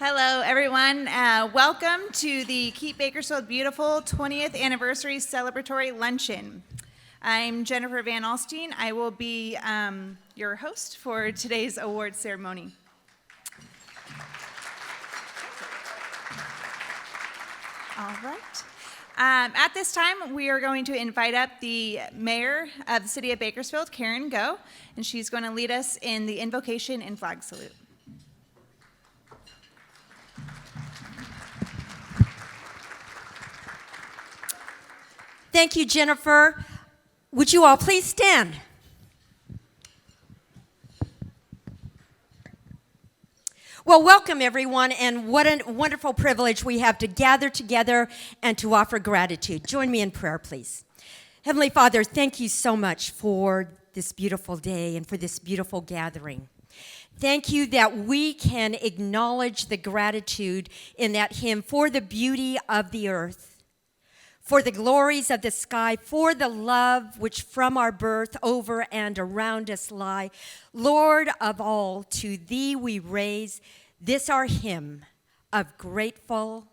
Hello, everyone. Welcome to the Keep Bakersfield Beautiful 20th Anniversary Celebratory Luncheon. I'm Jennifer Van Alstine. I will be your host for today's award ceremony. All right. At this time, we are going to invite up the mayor of the city of Bakersfield, Karen Go, and she's going to lead us in the invocation and flag salute. Thank you, Jennifer. Would you all please stand? Well, welcome everyone, and what a wonderful privilege we have to gather together and to offer gratitude. Join me in prayer, please. Heavenly Father, thank you so much for this beautiful day and for this beautiful gathering. Thank you that we can acknowledge the gratitude in that hymn for the beauty of the earth, for the glories of the sky, for the love which from our birth over and around us lie. Lord of all, to thee we raise this our hymn of grateful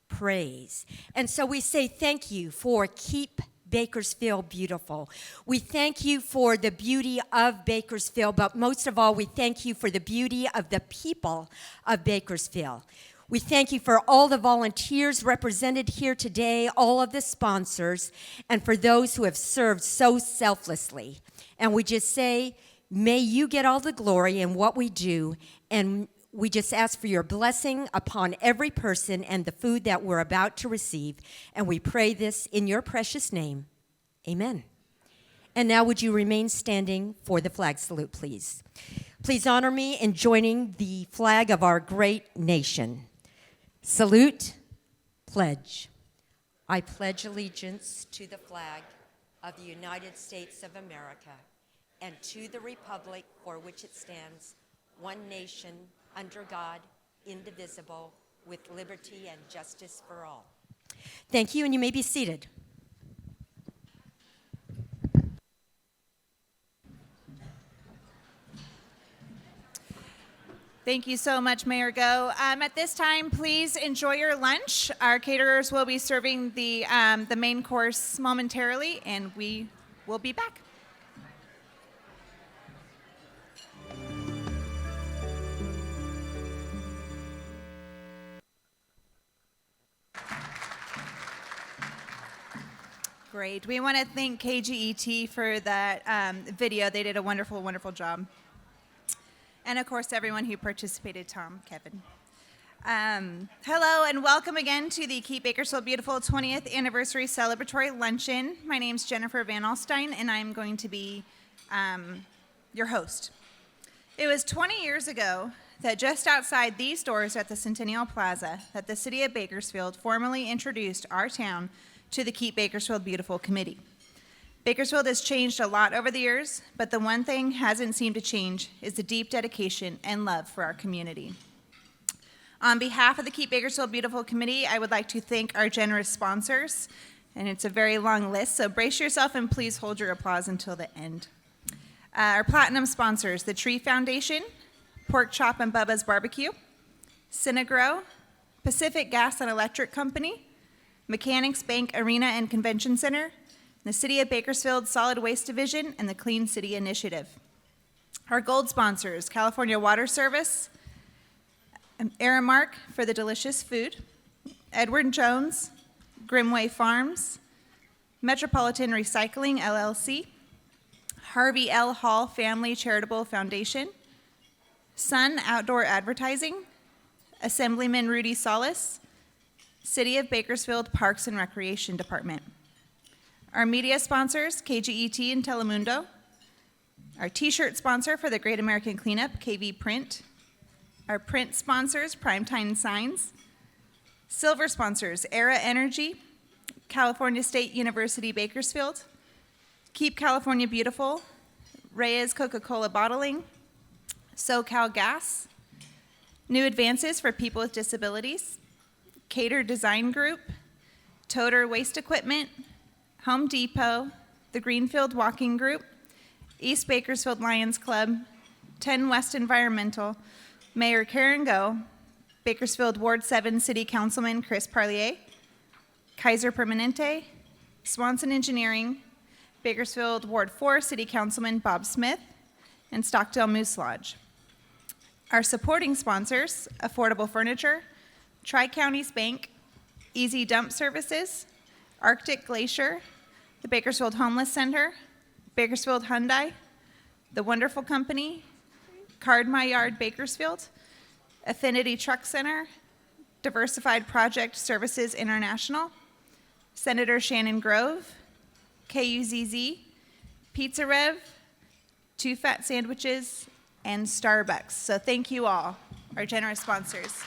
praise. And so we say thank you for Keep Bakersfield Beautiful. We thank you for the beauty of Bakersfield, but most of all, we thank you for the beauty of the people of Bakersfield. We thank you for all the volunteers represented here today, all of the sponsors, and for those who have served so selflessly. And we just say, may you get all the glory in what we do, and we just ask for your blessing upon every person and the food that we're about to receive. And we pray this in your precious name. Amen. And now would you remain standing for the flag salute, please. Please honor me in joining the flag of our great nation. Salute, pledge. I pledge allegiance to the flag of the United States of America and to the republic for which it stands, one nation, under God, indivisible, with liberty and justice for all. Thank you, and you may be seated. Thank you so much, Mayor Go. At this time, please enjoy your lunch. Our caterers will be serving the main course momentarily, and we will be back. Great. We want to thank KGET for that video. They did a wonderful, wonderful job. And, of course, everyone who participated, Tom, Kevin. Hello, and welcome again to the Keep Bakersfield Beautiful 20th Anniversary Celebratory Luncheon. My name's Jennifer Van Alstine, and I'm going to be your host. It was 20 years ago that just outside these doors at the Centennial Plaza that the city of Bakersfield formally introduced our town to the Keep Bakersfield Beautiful Committee. Bakersfield has changed a lot over the years, but the one thing hasn't seemed to change is the deep dedication and love for our community. On behalf of the Keep Bakersfield Beautiful Committee, I would like to thank our generous sponsors, and it's a very long list, so brace yourself and please hold your applause until the end. Our platinum sponsors, the Tree Foundation, Pork Chop and Bubba's Barbecue, Synagro, Pacific Gas and Electric Company, Mechanics Bank Arena and Convention Center, the City of Bakersfield Solid Waste Division, and the Clean City Initiative. Our gold sponsors, California Water Service, Aramark for the delicious food, Edward Jones, Grimway Farms, Metropolitan Recycling, LLC, Harvey L. Hall Family Charitable Foundation, Sun Outdoor Advertising, Assemblyman Rudy Solis, City of Bakersfield Parks and Recreation Department. Our media sponsors, KGET and Telemundo. Our t-shirt sponsor for the Great American Cleanup, KV Print. Our print sponsors, Primetime Signs. Silver sponsors, Era Energy, California State University Bakersfield, Keep California Beautiful, Reyes Coca-Cola Bottling, SoCal Gas, New Advances for People with Disabilities, Cater Design Group, Toter Waste Equipment, Home Depot, the Greenfield Walking Group, East Bakersfield Lions Club, 10 West Environmental, Mayor Karen Go, Bakersfield Ward 7 City Councilman Chris Parlier, Kaiser Permanente, Swanson Engineering, Bakersfield Ward 4 City Councilman Bob Smith, and Stockdale Moose Lodge. Our supporting sponsors: Affordable Furniture, Tri-Counties Bank, Easy Dump Services, Arctic Glacier, the Bakersfield Homeless Center, Bakersfield Hyundai, The Wonderful Company, Card My Yard Bakersfield, Affinity Truck Center, Diversified Project Services International, Senator Shannon Grove, KUZZ, Pizza Rev, Two Fat Sandwiches, and Starbucks. So thank you all, our generous sponsors.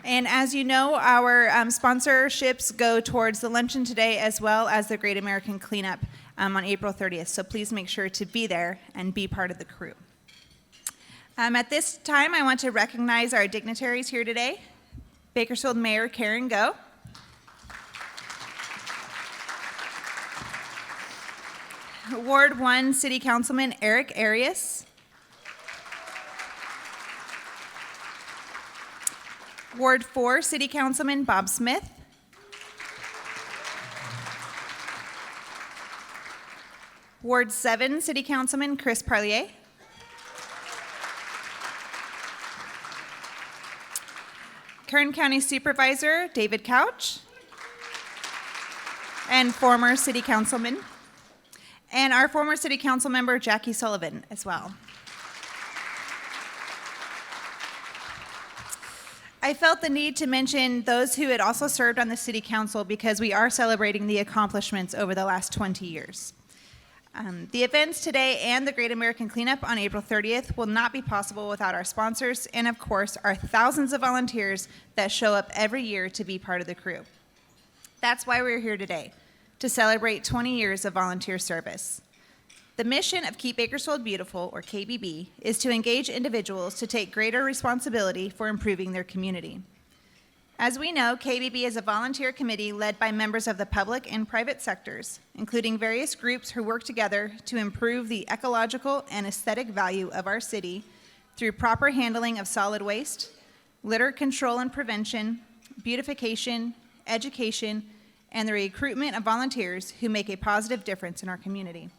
And as you know, our sponsorships go towards the luncheon today as well as the Great American Cleanup on April 30th. So please make sure to be there and be part of the crew. At this time, I want to recognize our dignitaries here today. Bakersfield Mayor Karen Go. Ward 1 City Councilman Eric Arias. Ward 4 City Councilman Bob Smith. Ward 7 City Councilman Chris Parlier. Kern County Supervisor David Couch. And former City Councilman. And our former City Council member Jackie Sullivan as well. I felt the need to mention those who had also served on the City Council because we are celebrating the accomplishments over the last 20 years. The events today and the Great American Cleanup on April 30th will not be possible without our sponsors and, of course, our thousands of volunteers that show up every year to be part of the crew. That's why we're here today, to celebrate 20 years of volunteer service. The mission of Keep Bakersfield Beautiful, or KBB, is to engage individuals to take greater responsibility for improving their community. As we know, KBB is a volunteer committee led by members of the public and private sectors, including various groups who work together to improve the ecological and aesthetic value of our city through proper handling of solid waste, litter control and prevention, beautification, education, and the recruitment of volunteers who make a positive difference in our community.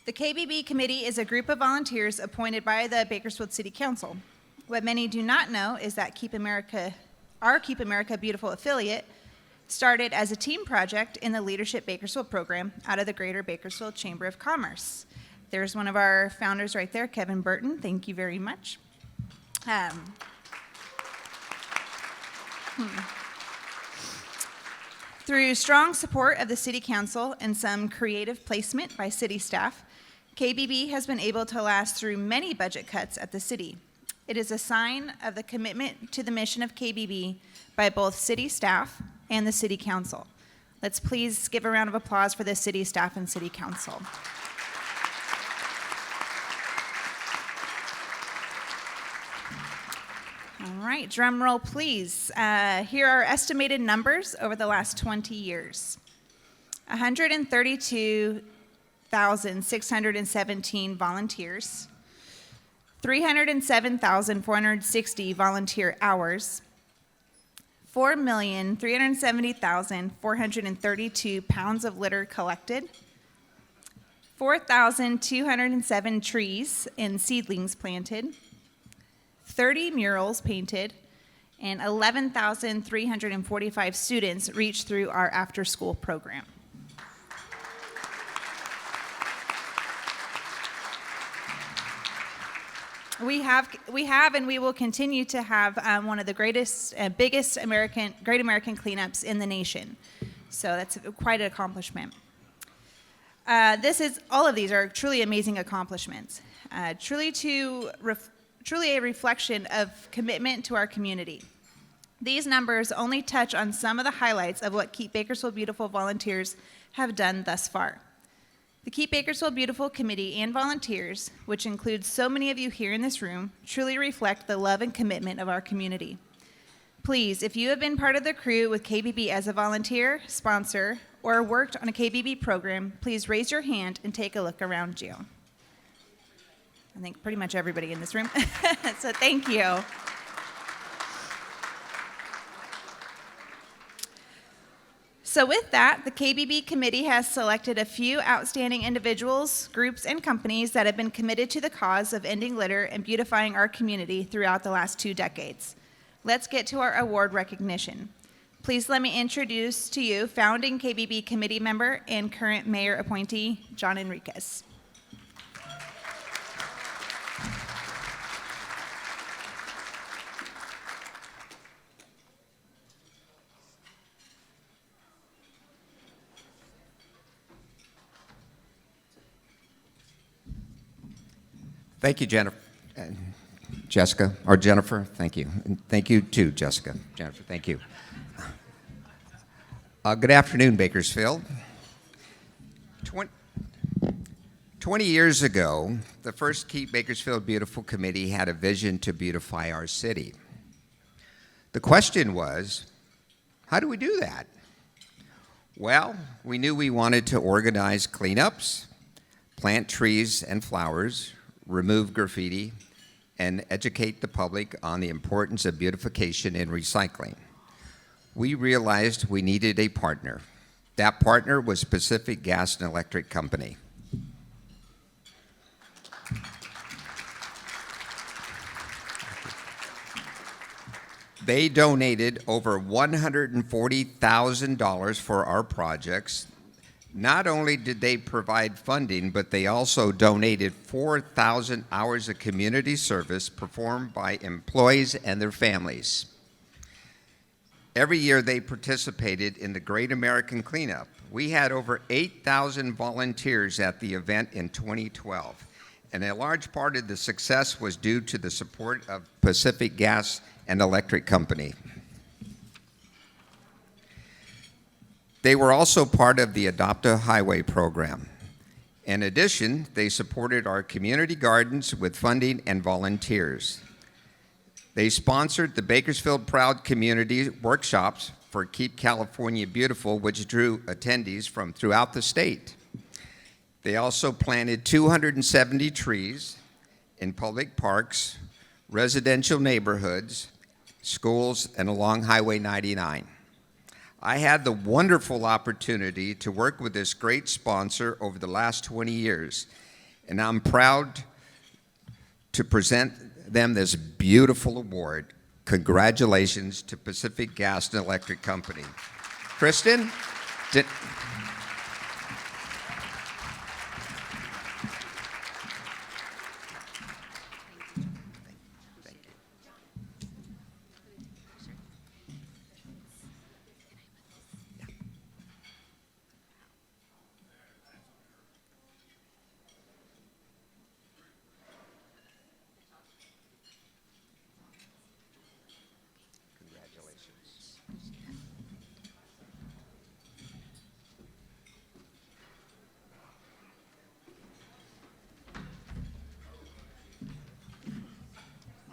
The KBB committee is a group of volunteers appointed by the Bakersfield City Council. What many do not know is that our Keep America Beautiful affiliate started as a team project in the Leadership Bakersfield program out of the Greater Bakersfield Chamber of Commerce. There's one of our founders right there, Kevin Burton. Thank you very much. Through strong support of the City Council and some creative placement by city staff, KBB has been able to last through many budget cuts at the city. It is a sign of the commitment to the mission of KBB by both city staff and the City Council. Let's please give a round of applause for the city staff and City Council. All right, drum roll, please. Here are estimated numbers over the last 20 years. 132,617 volunteers, 307,460 volunteer hours, 4,370,432 pounds of litter collected, 4,207 trees and seedlings planted, 30 murals painted, and 11,345 students reached through our after-school program. We have and we will continue to have one of the greatest, biggest Great American cleanups in the nation. So that's quite an accomplishment. All of these are truly amazing accomplishments. Truly a reflection of commitment to our community. These numbers only touch on some of the highlights of what Keep Bakersfield Beautiful volunteers have done thus far. The Keep Bakersfield Beautiful committee and volunteers, which includes so many of you here in this room, truly reflect the love and commitment of our community. Please, if you have been part of the crew with KBB as a volunteer, sponsor, or worked on a KBB program, please raise your hand and take a look around you. I think pretty much everybody in this room. So thank you. So with that, the KBB committee has selected a few outstanding individuals, groups, and companies that have been committed to the cause of ending litter and beautifying our community throughout the last 2 decades. Let's get to our award recognition. Please let me introduce to you founding KBB committee member and current mayor appointee, John Enriquez. Thank you, Jennifer. Jennifer, thank you. And thank you too, Jessica. Jennifer, thank you. Good afternoon, Bakersfield. 20 years ago, the first Keep Bakersfield Beautiful Committee had a vision to beautify our city. The question was, how do we do that? Well, we knew we wanted to organize cleanups, plant trees and flowers, remove graffiti, and educate the public on the importance of beautification and recycling. We realized we needed a partner. That partner was Pacific Gas and Electric Company. They donated over $140,000 for our projects. Not only did they provide funding, but they also donated 4,000 hours of community service performed by employees and their families. Every year they participated in the Great American Cleanup. We had over 8,000 volunteers at the event in 2012, and a large part of the success was due to the support of Pacific Gas and Electric Company. They were also part of the Adopt a Highway program. In addition, they supported our community gardens with funding and volunteers. They sponsored the Bakersfield Proud Community workshops for Keep California Beautiful, which drew attendees from throughout the state. They also planted 270 trees in public parks, residential neighborhoods, schools, and along Highway 99. I had the wonderful opportunity to work with this great sponsor over the last 20 years, and I'm proud to present them this beautiful award. Congratulations to Pacific Gas and Electric Company. Kristen?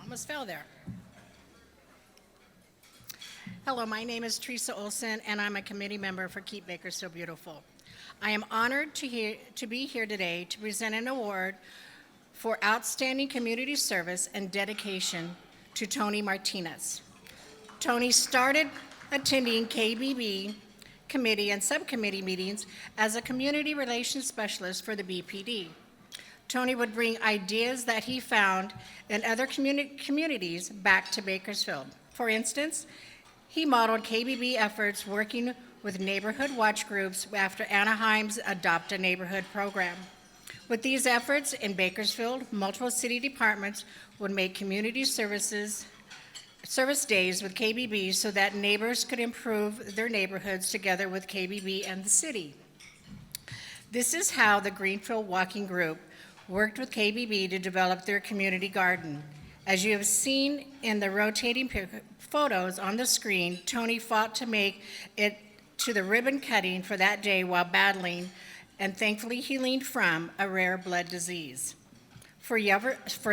Almost fell there. Hello, my name is Teresa Olson, and I'm a committee member for Keep Bakersfield Beautiful. I am honored to be here today to present an award for outstanding community service and dedication to Tony Martinez. Tony started attending KBB committee and subcommittee meetings as a community relations specialist for the BPD. Tony would bring ideas that he found in other communities back to Bakersfield. For instance, he modeled KBB efforts working with neighborhood watch groups after Anaheim's Adopt a Neighborhood program. With these efforts in Bakersfield, multiple city departments would make community service days with KBB so that neighbors could improve their neighborhoods together with KBB and the city. This is how the Greenfield Walking Group worked with KBB to develop their community garden. As you have seen in the rotating photos on the screen, Tony fought to make it to the ribbon cutting for that day while battling and thankfully healing from a rare blood disease. For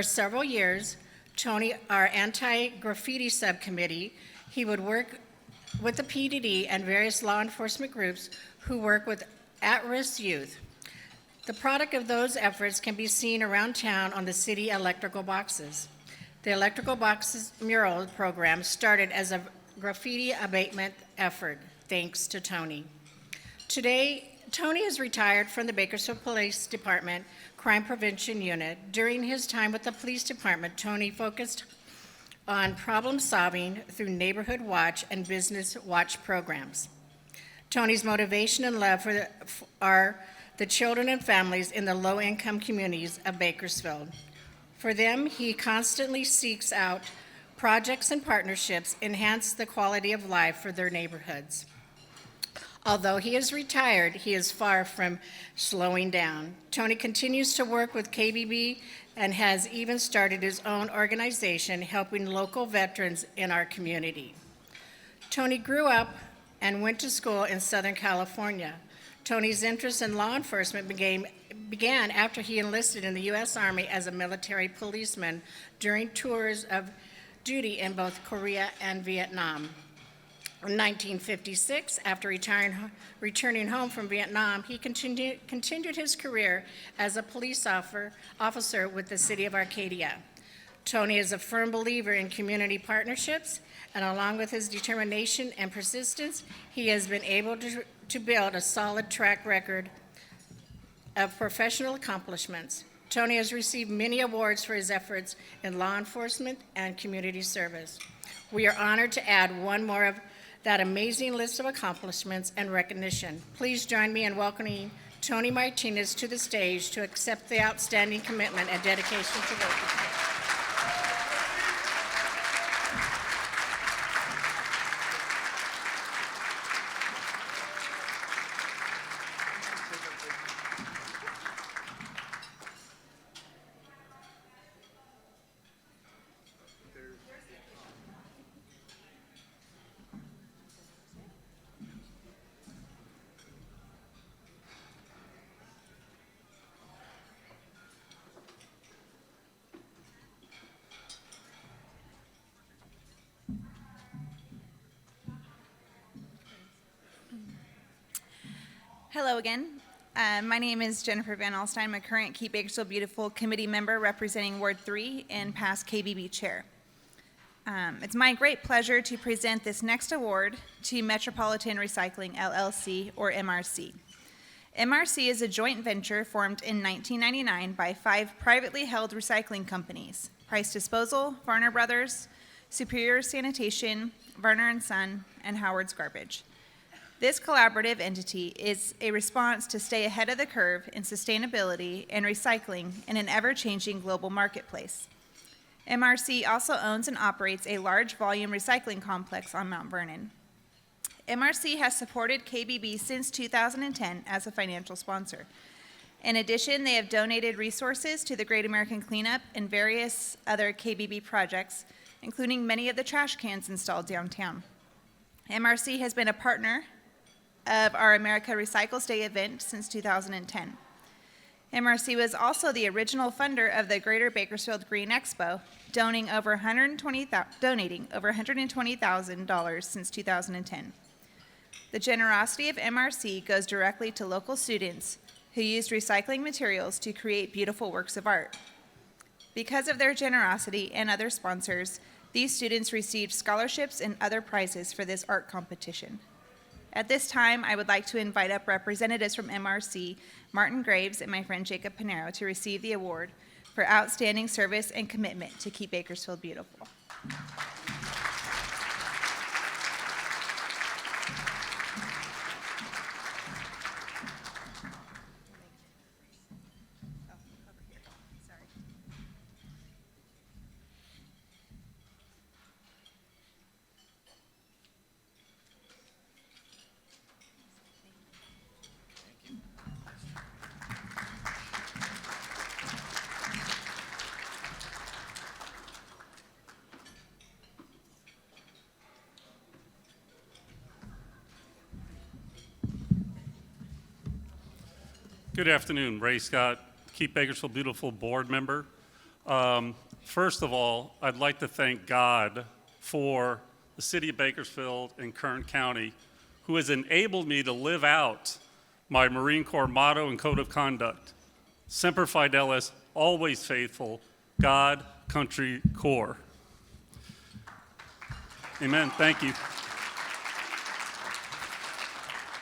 several years, Tony, our anti-graffiti subcommittee, He would work with the PDD and various law enforcement groups who work with at-risk youth. The product of those efforts can be seen around town on the city electrical boxes. The electrical boxes mural program started as a graffiti abatement effort, thanks to Tony. Today, Tony is retired from the Bakersfield Police Department Crime Prevention Unit. During his time with the police department, Tony focused on problem solving through Neighborhood Watch and Business Watch programs. Tony's motivation and love are the children and families in the low-income communities of Bakersfield. For them, he constantly seeks out projects and partnerships enhance the quality of life for their neighborhoods. Although he is retired, he is far from slowing down. Tony continues to work with KBB and has even started his own organization helping local veterans in our community. Tony grew up and went to school in Southern California. Tony's interest in law enforcement began after he enlisted in the U.S. Army as a military policeman during tours of duty in both Korea and Vietnam. In 1956, after returning home from Vietnam, he continued his career as a police officer with the city of Arcadia. Tony is a firm believer in community partnerships, and along with his determination and persistence, he has been able to build a solid track record of professional accomplishments. Tony has received many awards for his efforts in law enforcement and community service. We are honored to add one more of that amazing list of accomplishments and recognition. Please join me in welcoming Tony Martinez to the stage to accept the outstanding commitment and dedication to work. Hello again. My name is Jennifer Van Alstyne. I'm a current Keep Bakersfield Beautiful committee member representing Ward 3 and past KBB chair. It's my great pleasure to present this next award to Metropolitan Recycling LLC, or MRC. MRC is a joint venture formed in 1999 by 5 privately held recycling companies: Price Disposal, Varner Brothers, Superior Sanitation, Varner & Son, and Howard's Garbage. This collaborative entity is a response to stay ahead of the curve in sustainability and recycling in an ever-changing global marketplace. MRC also owns and operates a large volume recycling complex on Mount Vernon. MRC has supported KBB since 2010 as a financial sponsor. In addition, they have donated resources to the Great American Cleanup and various other KBB projects, including many of the trash cans installed downtown. MRC has been a partner of our America Recycles Day event since 2010. MRC was also the original funder of the Greater Bakersfield Green Expo, donating over $120,000 since 2010. The generosity of MRC goes directly to local students who used recycling materials to create beautiful works of art. Because of their generosity and other sponsors, these students received scholarships and other prizes for this art competition. At this time, I would like to invite up representatives from MRC, Martin Graves and my friend Jacob Pinero, to receive the award for outstanding service and commitment to keep Bakersfield beautiful. Good afternoon, Ray Scott, Keep Bakersfield Beautiful board member. First of all, I'd like to thank God for the City of Bakersfield, and Kern County, who has enabled me to live out my Marine Corps motto and code of conduct. Semper Fidelis, always faithful, God, country, Corps. Amen. Thank you.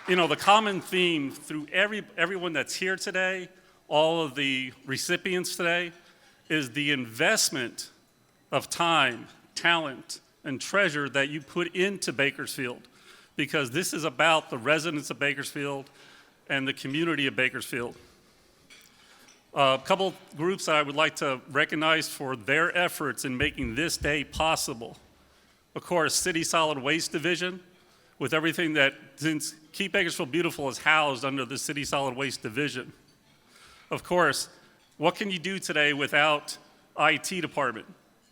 You know, the common theme through everyone that's here today, all of the recipients today, is the investment of time, talent, and treasure that you put into Bakersfield, because this is about the residents of Bakersfield and the community of Bakersfield. A couple groups that I would like to recognize for their efforts in making this day possible. Of course, City Solid Waste Division, with everything that, since Keep Bakersfield Beautiful is housed under the City Solid Waste Division. Of course, what can you do today without IT department?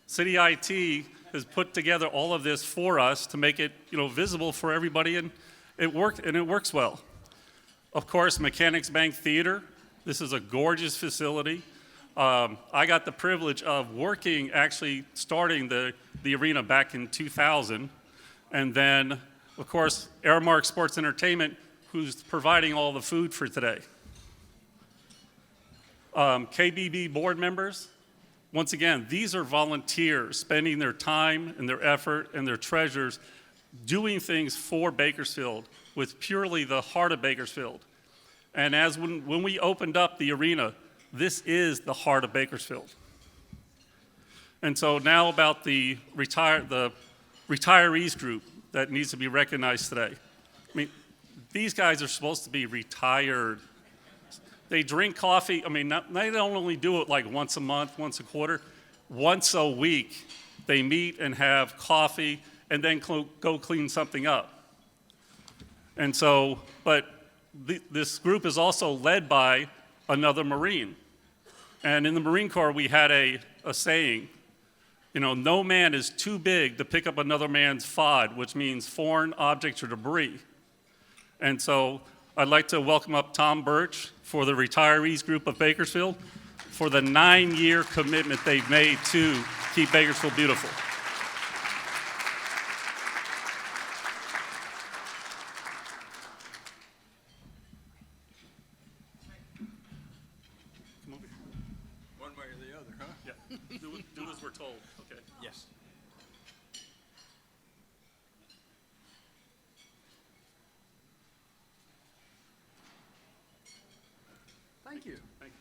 City IT has put together all of this for us to make it, visible for everybody, and it works well. Of course, Mechanics Bank Theater. This is a gorgeous facility. I got the privilege of working, actually starting the arena back in 2000, and then, of course, Airmark Sports Entertainment, who's providing all the food for today. KBB board members, once again, these are volunteers spending their time and their effort and their treasures doing things for Bakersfield with purely the heart of Bakersfield. And as when we opened up the arena, this is the heart of Bakersfield. And so now about the retirees group that needs to be recognized today. I mean, these guys are supposed to be retired. They drink coffee. I mean, they don't only do it like once a month, once a quarter. Once a week, they meet and have coffee and then go clean something up. And so, but this group is also led by another Marine. And in the Marine Corps, we had a saying, no man is too big to pick up another man's FOD, which means foreign objects or debris. And so I'd like to welcome up Tom Birch for the retirees group of Bakersfield for the 9-year commitment they've made to keep Bakersfield beautiful. One way or the other, huh? Yeah, do as we're told, okay? Yes. Thank you. Thank you.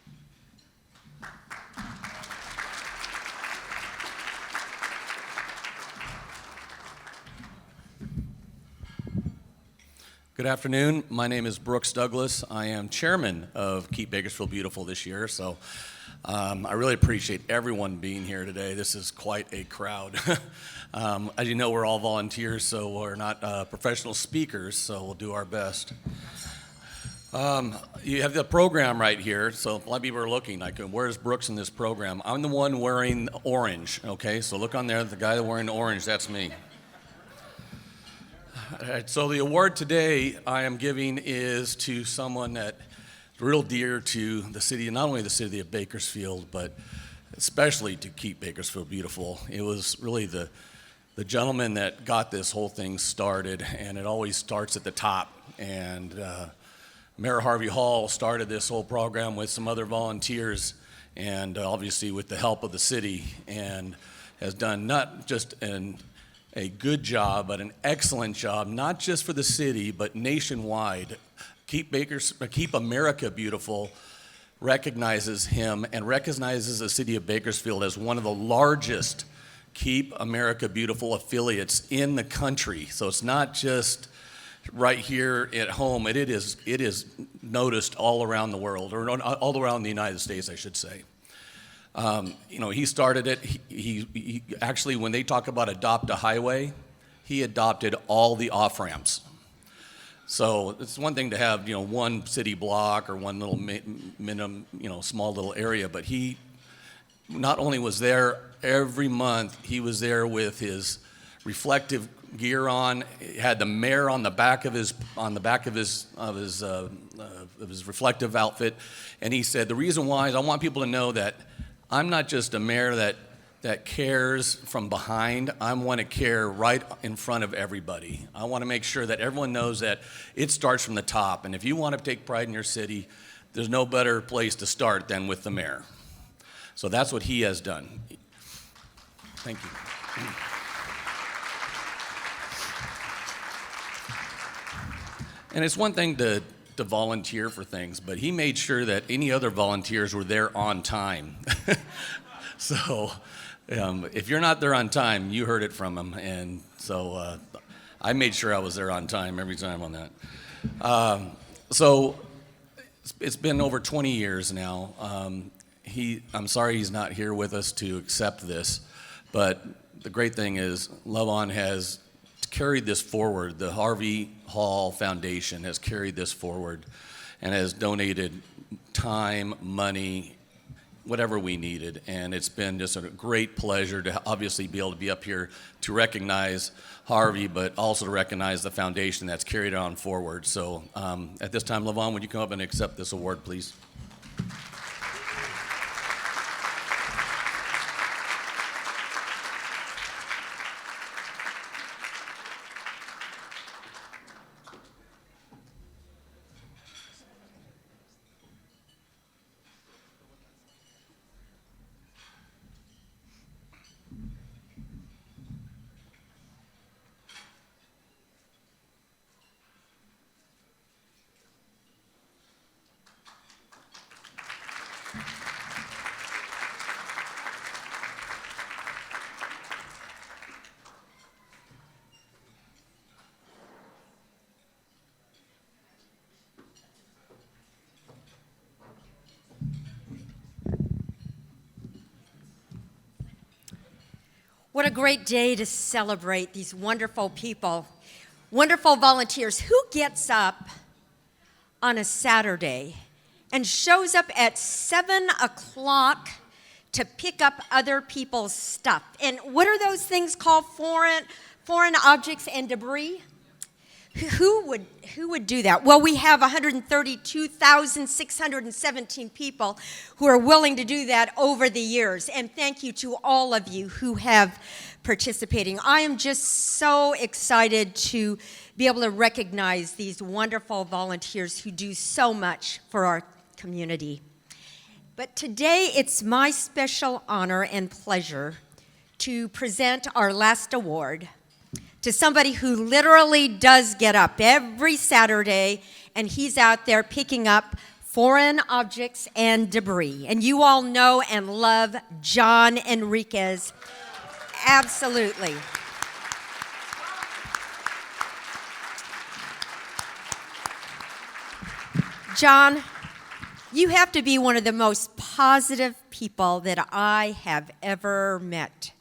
Good afternoon. My name is Brooks Douglas. I am chairman of Keep Bakersfield Beautiful this year, so I really appreciate everyone being here today. This is quite a crowd. As you know, we're all volunteers, so we're not professional speakers, so we'll do our best. You have the program right here, so a lot of people are looking like, where's Brooks in this program? I'm the one wearing orange, okay? So look on there, the guy wearing orange, that's me. So the award today I am giving is to someone that's real dear to the city, not only the city of Bakersfield, but especially to Keep Bakersfield Beautiful. It was really the gentleman that got this whole thing started, and it always starts at the top. And Mayor Harvey Hall started this whole program with some other volunteers, and obviously with the help of the city, and has done not just a good job, but an excellent job, not just for the city, but nationwide. Keep America Beautiful recognizes him and recognizes the city of Bakersfield as one of the largest Keep America Beautiful affiliates in the country. So it's not just right here at home. It is noticed all around the world, or all around the United States, I should say. He started it. He actually, when they talk about adopt a highway, he adopted all the off-ramps. So it's one thing to have, one city block or one little small little area, but he not only was there every month, he was there with his reflective gear on. He had the mayor on the back of his reflective outfit, and he said, the reason why is I want people to know that I'm not just a mayor that that cares from behind. I want to care right in front of everybody. I want to make sure that everyone knows that it starts from the top. And if you want to take pride in your city, there's no better place to start than with the mayor. So that's what he has done. Thank you. And it's one thing to volunteer for things, but he made sure that any other volunteers were there on time. So if you're not there on time, you heard it from him. And so I made sure I was there on time every time on that. So it's been over 20 years now. I'm sorry he's not here with us to accept this, but the great thing is Love On has carried this forward. The Harvey Hall Foundation has carried this forward and has donated time, money, whatever we needed. And it's been just a great pleasure to obviously be able to be up here to recognize Harvey, but also to recognize the foundation that's carried it on forward. So at this time, Love On, would you come up and accept this award, please? What a great day to celebrate these wonderful people, wonderful volunteers. Who gets up on a Saturday and shows up at 7 o'clock to pick up other people's stuff? And what are those things called? Foreign objects and debris? Who would do that? Well, we have 132,617 people who are willing to do that over the years. And thank you to all of you who have participating. I am just so excited to be able to recognize these wonderful volunteers who do so much for our community. But today it's my special honor and pleasure to present our last award to somebody who literally does get up every Saturday, and he's out there picking up foreign objects and debris. And you all know and love John Enriquez. Absolutely. John, you have to be one of the most positive people that I have ever met.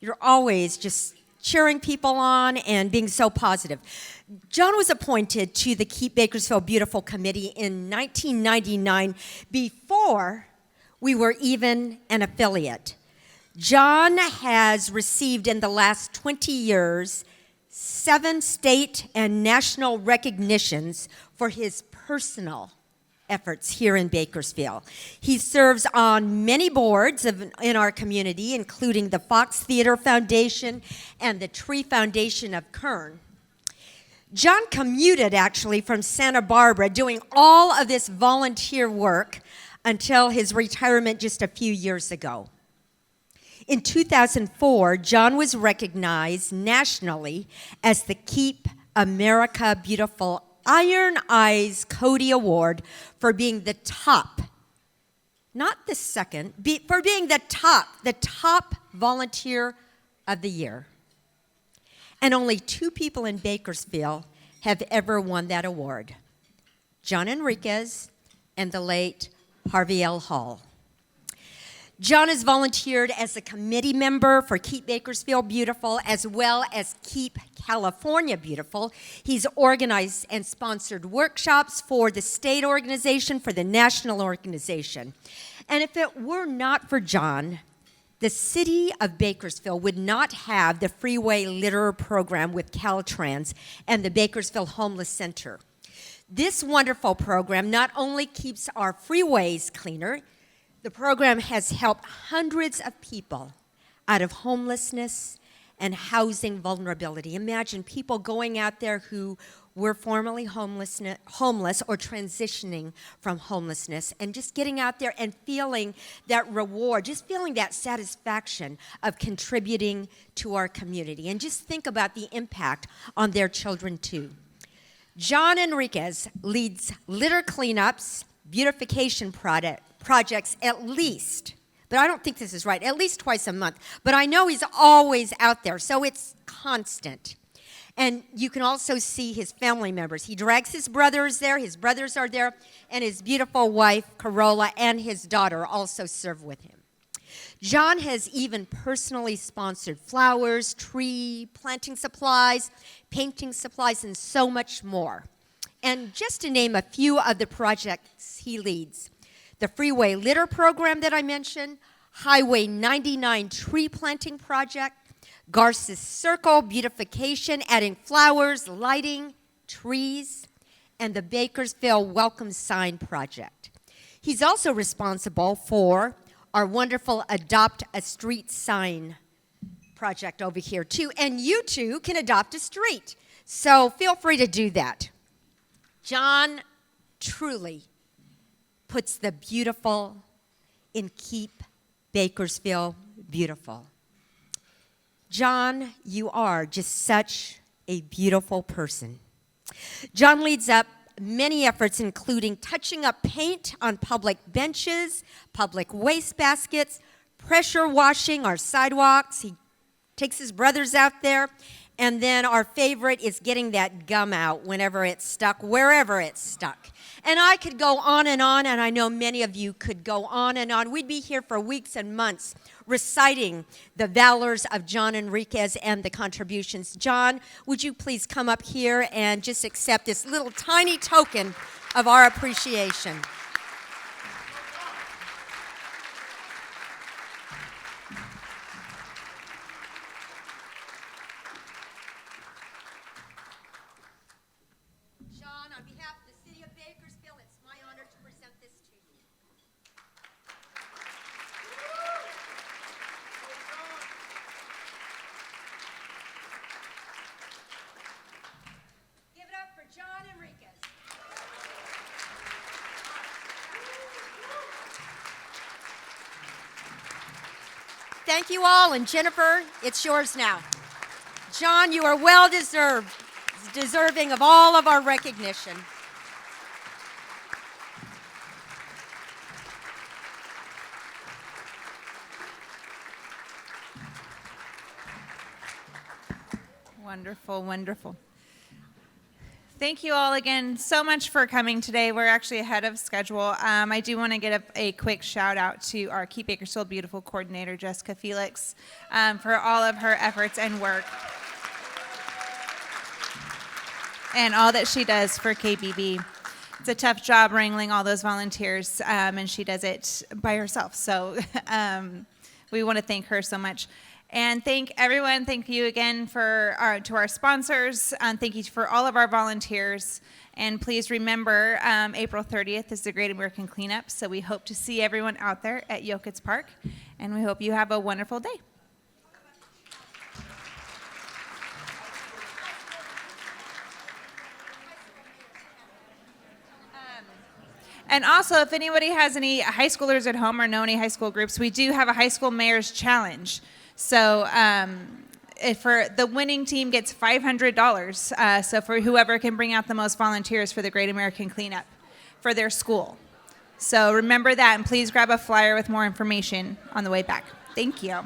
You're always just cheering people on and being so positive. John was appointed to the Keep Bakersfield Beautiful Committee in 1999 before we were even an affiliate. John has received in the last 20 years 7 state and national recognitions for his personal efforts here in Bakersfield. He serves on many boards in our community, including the Fox Theater Foundation and the Tree Foundation of Kern. John commuted actually from Santa Barbara doing all of this volunteer work until his retirement just a few years ago. In 2004, John was recognized nationally as the Keep America Beautiful Iron Eyes Cody Award for being the top, not the second, for being the top volunteer of the year. And only 2 people in Bakersfield have ever won that award, John Enriquez and the late Harvey L. Hall. John has volunteered as a committee member for Keep Bakersfield Beautiful as well as Keep California Beautiful. He's organized and sponsored workshops for the state organization, for the national organization. And if it were not for John, the city of Bakersfield would not have the freeway litter program with Caltrans and the Bakersfield Homeless Center. This wonderful program not only keeps our freeways cleaner, the program has helped hundreds of people out of homelessness and housing vulnerability. Imagine people going out there who were formerly homeless or transitioning from homelessness and just getting out there and feeling that reward, just feeling that satisfaction of contributing to our community. And just think about the impact on their children too. John Enriquez leads litter cleanups, beautification projects at least, but I don't think this is right, at least twice a month. But I know he's always out there, so it's constant. And you can also see his family members. He drags his brothers there, his brothers are there, and his beautiful wife, Carola, and his daughter also serve with him. John has even personally sponsored flowers, tree planting supplies, painting supplies, and so much more. And just to name a few of the projects he leads, the Freeway Litter Program that I mentioned, Highway 99 Tree Planting Project, Garces Circle Beautification, adding flowers, lighting, trees, and the Bakersfield Welcome Sign Project. He's also responsible for our wonderful Adopt a Street sign project over here too, and you too can adopt a street. So feel free to do that. John truly puts the beautiful in Keep Bakersfield Beautiful. John, you are just such a beautiful person. John leads up many efforts, including touching up paint on public benches, public waste baskets, pressure washing our sidewalks. He takes his brothers out there. And then our favorite is getting that gum out whenever it's stuck, wherever it's stuck. And I could go on, and I know many of you could go on and on. We'd be here for weeks and months reciting the valors of John Enriquez and the contributions. John, would you please come up here and just accept this little tiny token of our appreciation? John Enriquez. Thank you all, and Jennifer, it's yours now. John, you are well deserving of all of our recognition. Wonderful, wonderful. Thank you all again so much for coming today. We're actually ahead of schedule. I do want to give a quick shout out to our Keep Bakersfield Beautiful coordinator, Jessica Felix, for all of her efforts and work and all that she does for KBB. It's a tough job wrangling all those volunteers, and she does it by herself. So we want to thank her so much. And thank everyone. Thank you again to our sponsors. Thank you for all of our volunteers. And please remember, April 30th is the Great American Cleanup. So we hope to see everyone out there at Yokitz Park. And we hope you have a wonderful day. And also, if anybody has any high schoolers at home or know any high school groups, we do have a high school mayor's challenge. So for the winning team gets $500. So for whoever can bring out the most volunteers for the Great American Cleanup for their school. So remember that, and please grab a flyer with more information on the way back. Thank you.